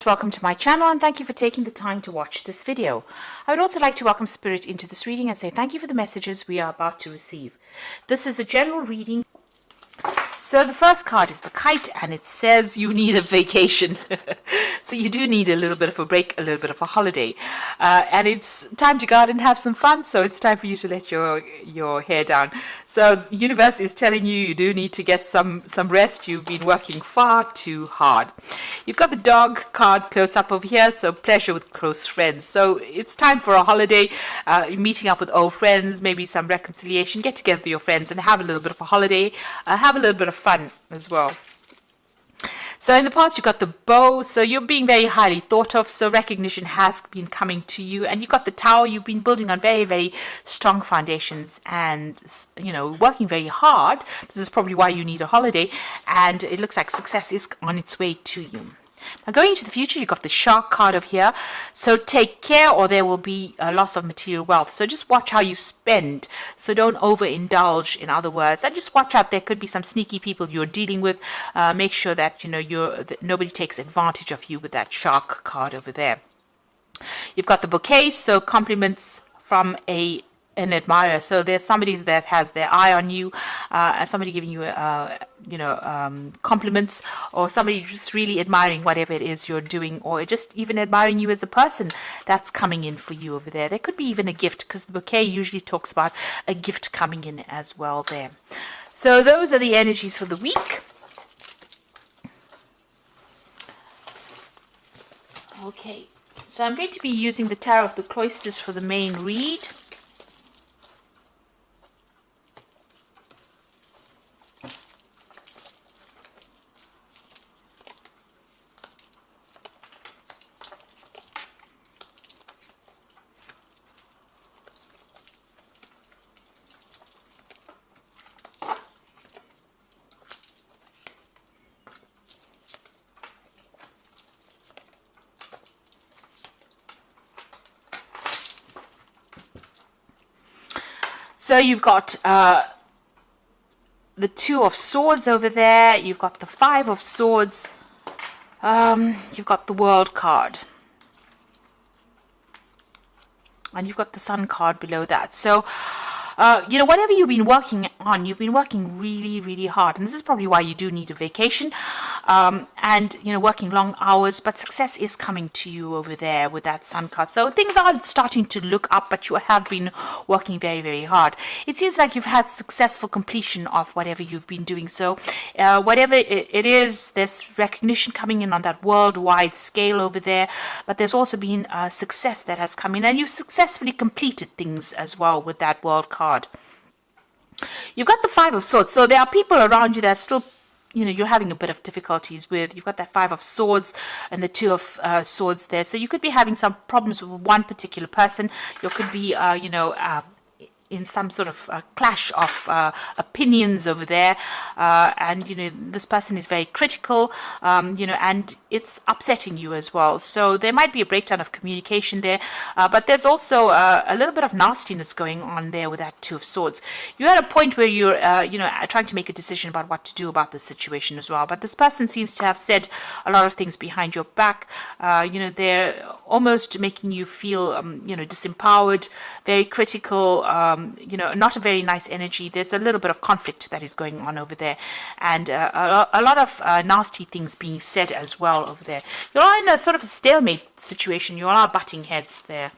Welcome to my channel and thank you for taking the time to watch this video. I would also like to welcome Spirit into this reading and say thank you for the messages we are about to receive. This is a general reading. So the first card is the Kite and it says you need a vacation. So you do need a little bit of a break, a little bit of a holiday. And it's time to go out and have some fun. So it's time for you to let your hair down. So the universe is telling you you do need to get some rest. You've been working far too hard. You've got the dog card close up over here. So pleasure with close friends. So it's time for a holiday, meeting up with old friends, maybe some reconciliation, get together with your friends and have a little bit of a holiday. Have a little bit of fun as well. So in the past you've got the bow, so you're being very highly thought of, so recognition has been coming to you. And you've got the tower, you've been building on very, very strong foundations and, you know, working very hard. This is probably why you need a holiday, and it looks like success is on its way to you. Now going into the future, you've got the Shark card over here. So take care or there will be a loss of material wealth. So just watch how you spend. So don't overindulge, in other words. And just watch out, there could be some sneaky people you're dealing with. Make sure that, you know, that nobody takes advantage of you with that Shark card over there. You've got the bouquet, so compliments from an admirer. So there's somebody that has their eye on you, somebody giving you compliments, or somebody just really admiring whatever it is you're doing, or just even admiring you as a person that's coming in for you over there. There could be even a gift, because the bouquet usually talks about a gift coming in as well there. So those are the energies for the week. Okay, so I'm going to be using the Tarot of the Cloisters for the main read. So you've got the Two of Swords over there. You've got the Five of Swords. You've got the World card. And you've got the Sun card below that. So, you know, whatever you've been working on, you've been working really, really hard. And this is probably why you do need a vacation. And, you know, working long hours. But success is coming to you over there with that Sun card. So things are starting to look up, but you have been working very, very hard. It seems like you've had successful completion of whatever you've been doing. So whatever it is, there's recognition coming in on that worldwide scale over there. But there's also been success that has come in. And you've successfully completed things as well with that World card. You've got the Five of Swords. So there are people around you that still, you know, you're having a bit of difficulties with. You've got that Five of Swords and the Two of Swords there. So you could be having some problems with one particular person. You could be, in some sort of clash of opinions over there, and you know, this person is very critical, you know, and it's upsetting you as well. So there might be a breakdown of communication there, but there's also a little bit of nastiness going on there with that Two of Swords. You're at a point where you're you know, trying to make a decision about what to do about this situation as well, but this person seems to have said a lot of things behind your back. You know, they're almost making you feel you know, disempowered, very critical, you know, not a very nice energy. There's a little bit of conflict that is going on over there, and a lot of nasty things being said as well over there. You're in a sort of a stalemate situation. You are butting heads there.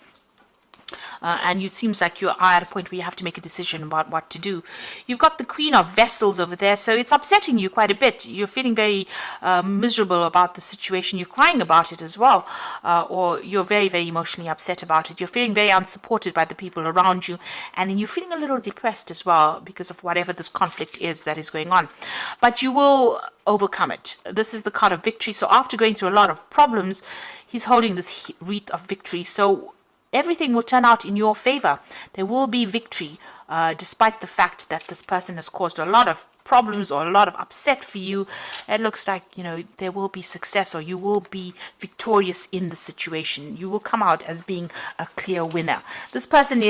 And it seems like you are at a point where you have to make a decision about what to do. You've got the Queen of Vessels over there, so it's upsetting you quite a bit. You're feeling very miserable about the situation. You're crying about it as well, or you're very, very emotionally upset about it. You're feeling very unsupported by the people around you, and then you're feeling a little depressed as well because of whatever this conflict is that is going on. But you will overcome it. This is the card of victory. So after going through a lot of problems, he's holding this wreath of victory. So everything will turn out in your favor. There will be victory, despite the fact that this person has caused a lot of problems or a lot of upset for you. It looks like, there will be success, or you will be victorious in the situation. You will come out as being a clear winner. This person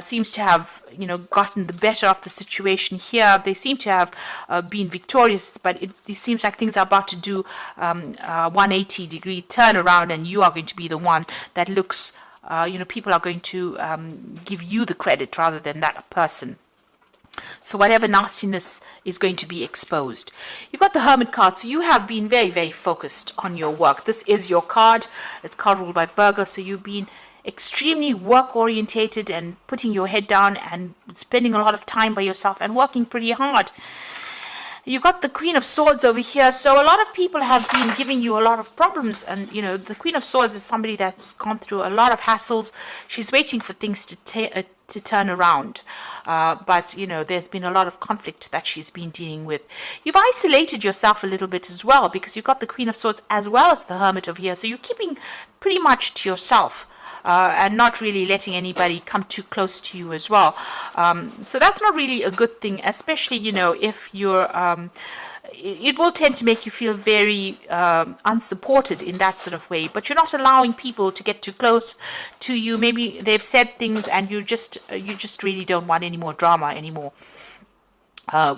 seems to have, gotten the better of the situation here. They seem to have been victorious, but it seems like things are about to do a 180-degree turnaround, and you are going to be the one that looks, people are going to give you the credit rather than that person. So whatever nastiness is going to be exposed. You've got the Hermit card, so you have been very, very focused on your work. This is your card. It's card ruled by Virgo, so you've been extremely work orientated and putting your head down and spending a lot of time by yourself and working pretty hard. You've got the Queen of Swords over here, so a lot of people have been giving you a lot of problems, and the Queen of Swords is somebody that's gone through a lot of hassles. She's waiting for things to turn around, but there's been a lot of conflict that she's been dealing with. You've isolated yourself a little bit as well, because you've got the Queen of Swords as well as the Hermit over here, so you're keeping pretty much to yourself. And not really letting anybody come too close to you as well. So that's not really a good thing, especially, if you're, it will tend to make you feel very unsupported in that sort of way. But you're not allowing people to get too close to you. Maybe they've said things and you just really don't want any more drama anymore.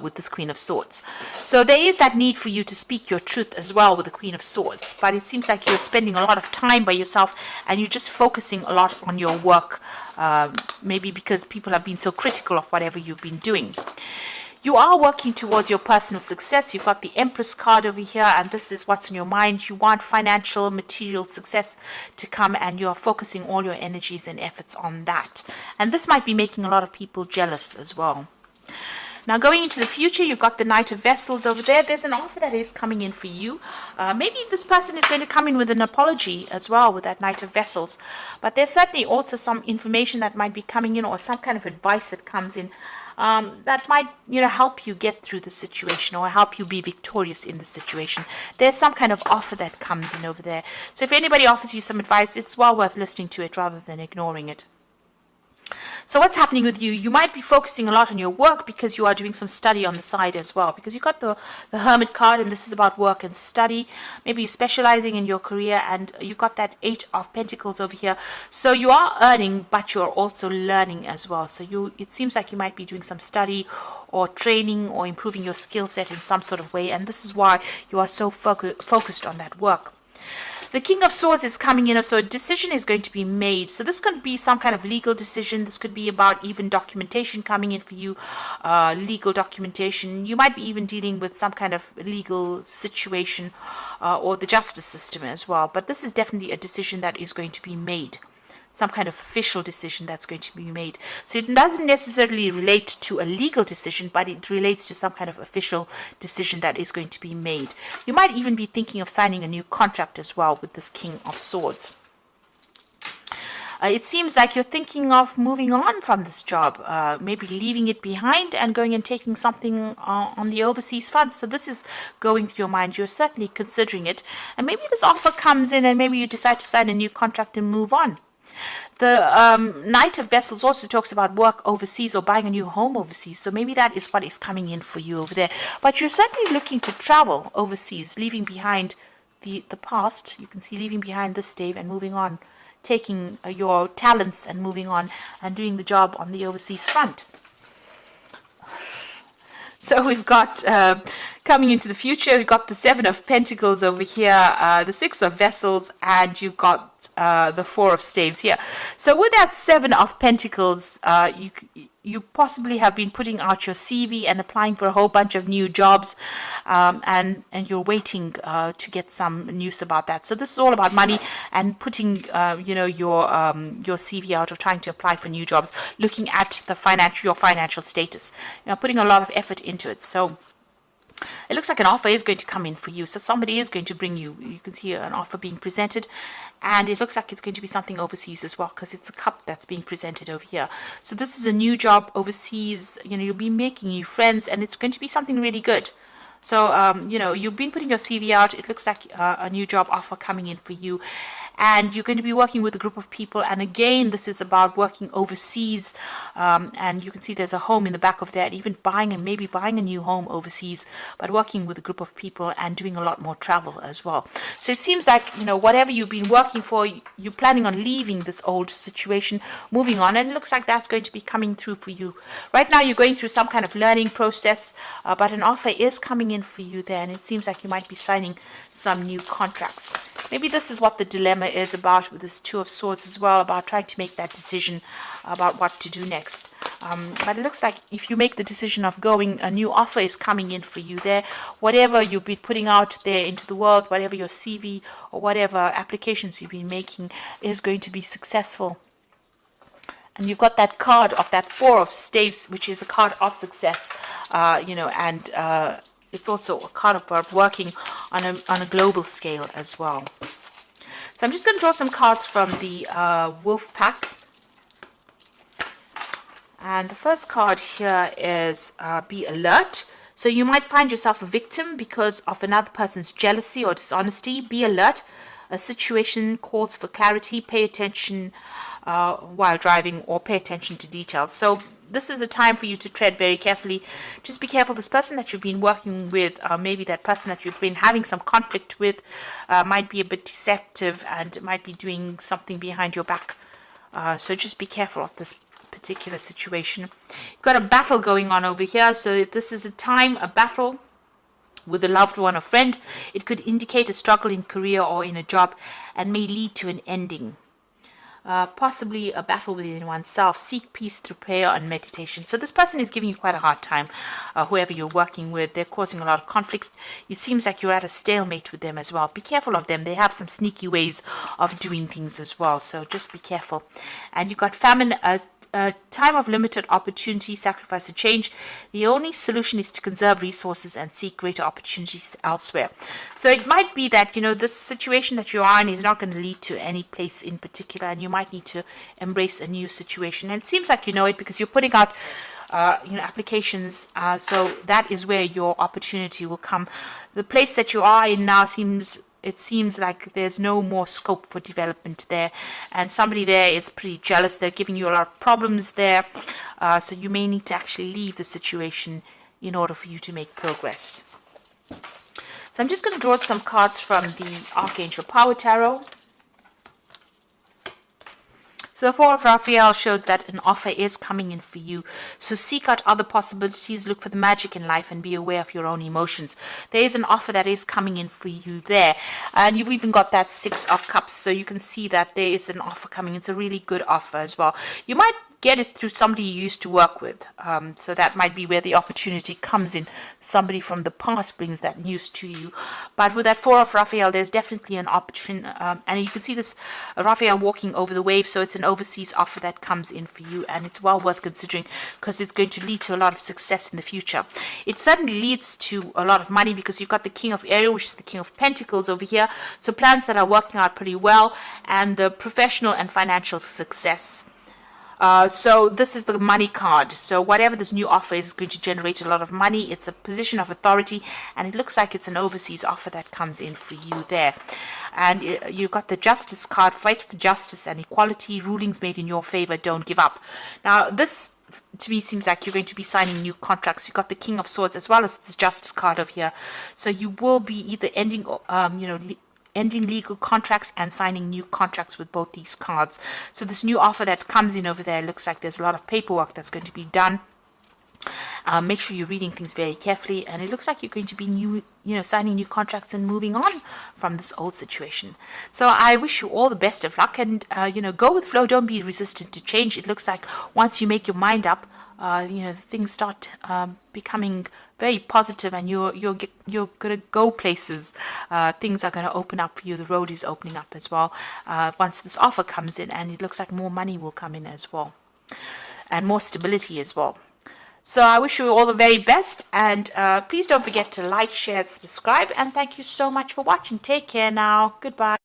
With this Queen of Swords. So there is that need for you to speak your truth as well with the Queen of Swords, but it seems like you're spending a lot of time by yourself and you're just focusing a lot on your work, maybe because people have been so critical of whatever you've been doing. You are working towards your personal success. You've got the Empress card over here, and this is what's in your mind. You want financial, material success to come, and you're focusing all your energies and efforts on that. And this might be making a lot of people jealous as well. Now, going into the future, you've got the Knight of Vessels over there. There's an offer that is coming in for you. Maybe this person is going to come in with an apology as well with that Knight of Vessels. But there's certainly also some information that might be coming in, or some kind of advice that comes in that might, help you get through the situation or help you be victorious in the situation. There's some kind of offer that comes in over there. So if anybody offers you some advice, it's well worth listening to it rather than ignoring it. So what's happening with you? You might be focusing a lot on your work because you are doing some study on the side as well. Because you've got the Hermit card, and this is about work and study. Maybe you're specializing in your career, and you've got that 8 of Pentacles over here. So you are earning, but you're also learning as well. So it seems like you might be doing some study or training or improving your skill set in some sort of way. And this is why you are so focused on that work. The King of Swords is coming in, so a decision is going to be made. So this could be some kind of legal decision. This could be about even documentation coming in for you, legal documentation. You might be even dealing with some kind of legal situation or the justice system as well. But this is definitely a decision that is going to be made. Some kind of official decision that's going to be made. So it doesn't necessarily relate to a legal decision, but it relates to some kind of official decision that is going to be made. You might even be thinking of signing a new contract as well with this King of Swords. It seems like you're thinking of moving on from this job, maybe leaving it behind and going and taking something on the overseas front. So this is going through your mind. You're certainly considering it. And maybe this offer comes in and maybe you decide to sign a new contract and move on. The Knight of Vessels also talks about work overseas or buying a new home overseas. So maybe that is what is coming in for you over there. But you're certainly looking to travel overseas, leaving behind the past. You can see leaving behind this stave and moving on, taking your talents and moving on and doing the job on the overseas front. So we've got coming into the future, we've got the 7 of Pentacles over here, the 6 of Vessels, and you've got the 4 of Staves here. So with that 7 of Pentacles, you possibly have been putting out your CV and applying for a whole bunch of new jobs, and you're waiting to get some news about that. So this is all about money and putting your CV out or trying to apply for new jobs, looking at your financial status, putting a lot of effort into it. So it looks like an offer is going to come in for you. So somebody is going to bring you can see an offer being presented, and it looks like it's going to be something overseas as well, because it's a cup that's being presented over here. So this is a new job overseas. You'll be making new friends, and it's going to be something really good. So, you've been putting your CV out. It looks like a new job offer coming in for you. and you're going to be working with a group of people. And again, this is about working overseas, and you can see there's a home in the back of that, even maybe buying a new home overseas, but working with a group of people and doing a lot more travel as well. So it seems like, whatever you've been working for, you're planning on leaving this old situation, moving on, and it looks like that's going to be coming through for you. Right now, you're going through some kind of learning process, but an offer is coming in for you there, and it seems like you might be signing some new contracts. Maybe this is what the dilemma is about with this Two of Swords as well, about trying to make that decision about what to do next. But it looks like if you make the decision of going, a new offer is coming in for you there. Whatever you've been putting out there into the world, whatever your CV or whatever applications you've been making is going to be successful. And you've got that card of that Four of Staves, which is a card of success, and it's also a card about working on a global scale as well. So I'm just going to draw some cards from the Wolf Pack. And the first card here is be alert. So you might find yourself a victim because of another person's jealousy or dishonesty. Be alert. A situation calls for clarity. Pay attention while driving, or pay attention to details. So this is a time for you to tread very carefully. Just be careful. This person that you've been working with, maybe that person that you've been having some conflict with, might be a bit deceptive and might be doing something behind your back. So just be careful of this particular situation. You've got a battle going on over here. So this is a battle with a loved one or friend. It could indicate a struggle in career or in a job and may lead to an ending. Possibly a battle within oneself. Seek peace through prayer and meditation. So this person is giving you quite a hard time. Whoever you're working with, they're causing a lot of conflicts. It seems like you're at a stalemate with them as well. Be careful of them. They have some sneaky ways of doing things as well. So just be careful. And you've got famine. A time of limited opportunity, sacrifice and change. The only solution is to conserve resources and seek greater opportunities elsewhere. So it might be that, this situation that you are in is not going to lead to any place in particular, and you might need to embrace a new situation. And it seems like you know it because you're putting out applications, so that is where your opportunity will come. The place that you are in now seems like there's no more scope for development there, and somebody there is pretty jealous. They're giving you a lot of problems there, so you may need to actually leave the situation in order for you to make progress. So I'm just going to draw some cards from the Archangel Power Tarot. So the Four of Raphael shows that an offer is coming in for you. So seek out other possibilities, look for the magic in life, and be aware of your own emotions. There is an offer that is coming in for you there. And you've even got that Six of Cups. So you can see that there is an offer coming. It's a really good offer as well. You might get it through somebody you used to work with. So that might be where the opportunity comes in. Somebody from the past brings that news to you. But with that Four of Raphael, there's definitely an opportunity. And you can see this Raphael walking over the wave. So it's an overseas offer that comes in for you. And it's well worth considering because it's going to lead to a lot of success in the future. It certainly leads to a lot of money because you've got the King of Aries, which is the King of Pentacles over here. So plans that are working out pretty well, and the professional and financial success. So this is the money card. So whatever this new offer is going to generate a lot of money. It's a position of authority, and it looks like it's an overseas offer that comes in for you there. And you've got the Justice card. Fight for justice and equality. Rulings made in your favor. Don't give up. Now this, to me, seems like you're going to be signing new contracts. You've got the King of Swords as well as this Justice card over here. So you will be either ending, ending legal contracts and signing new contracts with both these cards. So this new offer that comes in over there looks like there's a lot of paperwork that's going to be done. Make sure you're reading things very carefully, and it looks like you're going to be signing new contracts and moving on from this old situation. So I wish you all the best of luck, and go with flow. Don't be resistant to change. It looks like once you make your mind up, things start becoming very positive, and you're gonna go places. Things are gonna open up for you. The road is opening up as well once this offer comes in, and it looks like more money will come in as well, and more stability as well. So I wish you all the very best, and please don't forget to like, share, subscribe, and thank you so much for watching. Take care now. Goodbye.